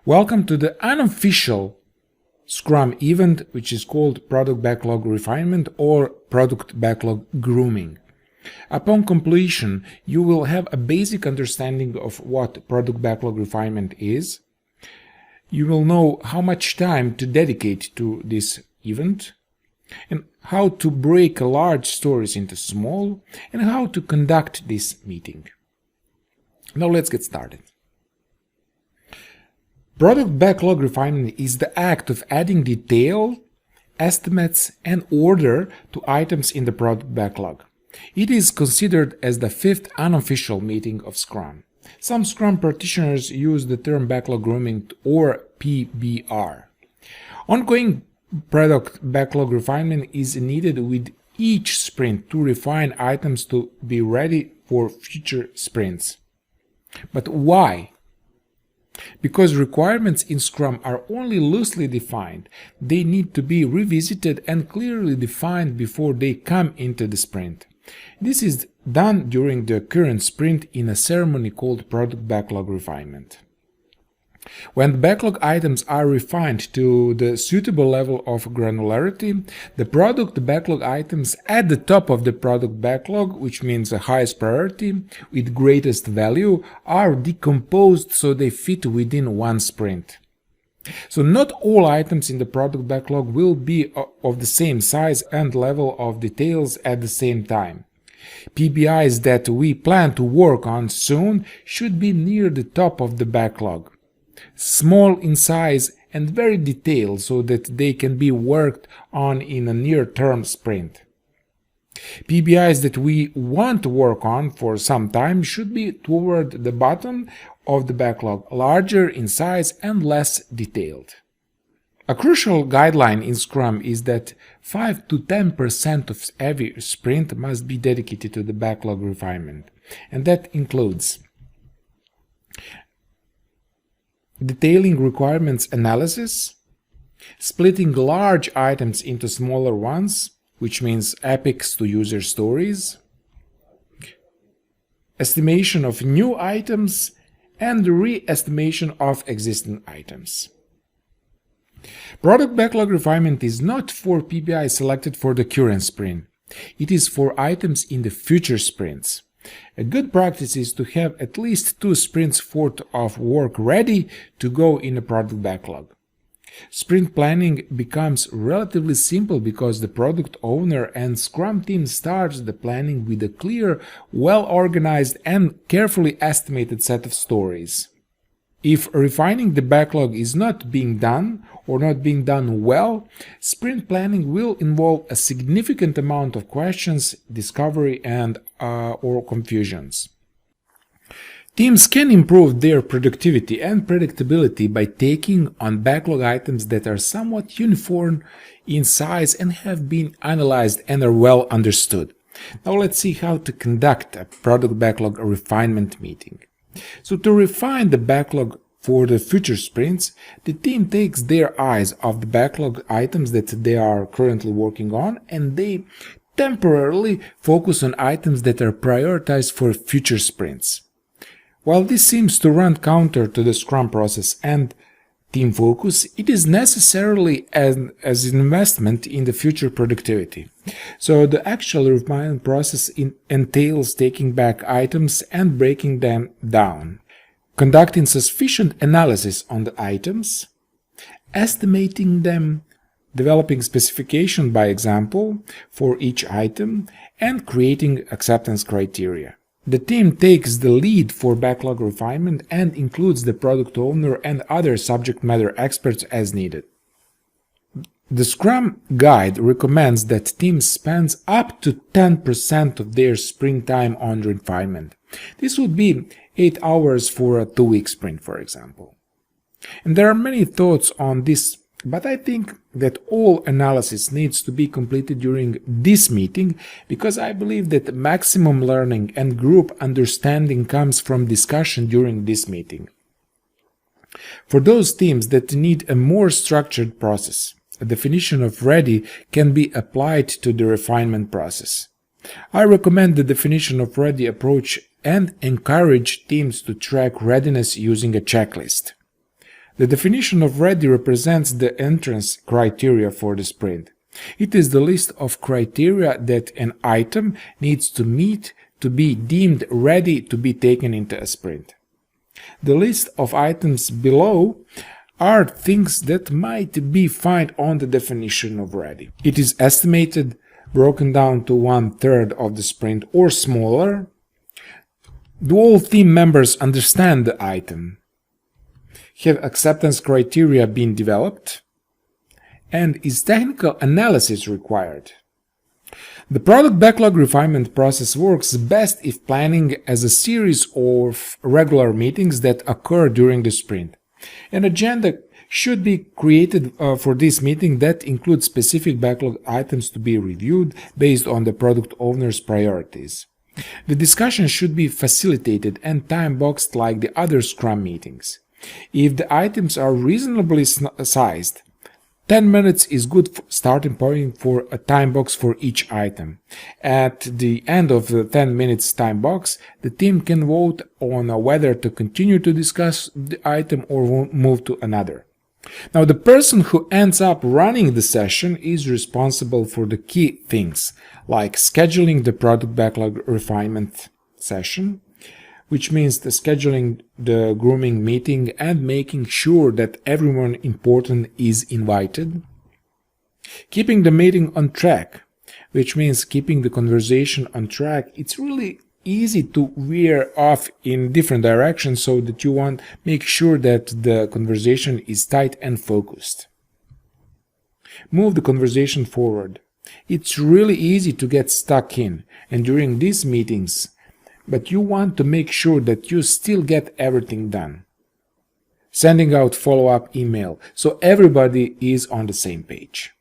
Welcome to the unofficial Scrum event, which is called Product Backlog Refinement or Product Backlog Grooming. Upon completion, you will have a basic understanding of what Product Backlog Refinement is. You will know how much time to dedicate to this event, and how to break large stories into small, and how to conduct this meeting. Now let's get started. Product Backlog Refinement is the act of adding detail, estimates, and order to items in the product backlog. It is considered as the fifth unofficial meeting of Scrum. Some Scrum practitioners use the term backlog grooming or PBR. Ongoing product backlog refinement is needed with each sprint to refine items to be ready for future sprints. But why? Because requirements in Scrum are only loosely defined, they need to be revisited and clearly defined before they come into the sprint. This is done during the current sprint in a ceremony called Product Backlog Refinement. When the backlog items are refined to the suitable level of granularity, the product backlog items at the top of the product backlog, which means the highest priority with greatest value, are decomposed so they fit within one sprint. So not all items in the product backlog will be of the same size and level of details at the same time. PBIs that we plan to work on soon should be near the top of the backlog, small in size and very detailed so that they can be worked on in a near-term sprint. PBIs that we want to work on for some time should be toward the bottom of the backlog, larger in size and less detailed. A crucial guideline in Scrum is that 5 to 10% of every sprint must be dedicated to the backlog refinement, and that includes detailing requirements analysis, splitting large items into smaller ones, which means epics to user stories, estimation of new items, and re-estimation of existing items. Product Backlog Refinement is not for PBI selected for the current sprint. It is for items in the future sprints. A good practice is to have at least 2 sprints worth of work ready to go in a product backlog. Sprint planning becomes relatively simple because the product owner and Scrum team starts the planning with a clear, well-organized and carefully estimated set of stories. If refining the backlog is not being done or not being done well, sprint planning will involve a significant amount of questions, discovery, and or confusions. Teams can improve their productivity and predictability by taking on backlog items that are somewhat uniform in size and have been analyzed and are well understood. Now let's see how to conduct a product backlog refinement meeting. So to refine the backlog for the future sprints, the team takes their eyes off the backlog items that they are currently working on, and they temporarily focus on items that are prioritized for future sprints. While this seems to run counter to the Scrum process and team focus, it is necessarily as an investment in the future productivity. So the actual refinement process entails taking back items and breaking them down, conducting sufficient analysis on the items, estimating them, developing specification by example for each item, and creating acceptance criteria. The team takes the lead for backlog refinement and includes the product owner and other subject matter experts as needed. The Scrum Guide recommends that teams spend up to 10% of their sprint time on refinement. This would be 8 hours for a 2-week sprint, for example. And there are many thoughts on this, but I think that all analysis needs to be completed during this meeting because I believe that maximum learning and group understanding comes from discussion during this meeting. For those teams that need a more structured process, a definition of ready can be applied to the refinement process. I recommend the definition of ready approach and encourage teams to track readiness using a checklist. The definition of ready represents the entrance criteria for the sprint. It is the list of criteria that an item needs to meet to be deemed ready to be taken into a sprint. The list of items below are things that might be found on the definition of ready. It is estimated, broken down to 1/3 of the sprint or smaller. Do all team members understand the item? Have acceptance criteria been developed? And is technical analysis required? The product backlog refinement process works best if planning as a series of regular meetings that occur during the sprint. An agenda should be created for this meeting that includes specific backlog items to be reviewed based on the product owner's priorities. The discussion should be facilitated and time-boxed like the other Scrum meetings. If the items are reasonably sized, 10 minutes is good starting point for a time box for each item. At the end of the 10 minutes time box, the team can vote on whether to continue to discuss the item or move to another. Now, the person who ends up running the session is responsible for the key things, like scheduling the product backlog refinement session, which means the scheduling the grooming meeting and making sure that everyone important is invited. Keeping the meeting on track, which means keeping the conversation on track. It's really easy to veer off in different directions, so that you want to make sure that the conversation is tight and focused. Move the conversation forward. It's really easy to get stuck in, and during these meetings, but you want to make sure that you still get everything done. Sending out follow-up email so everybody is on the same page.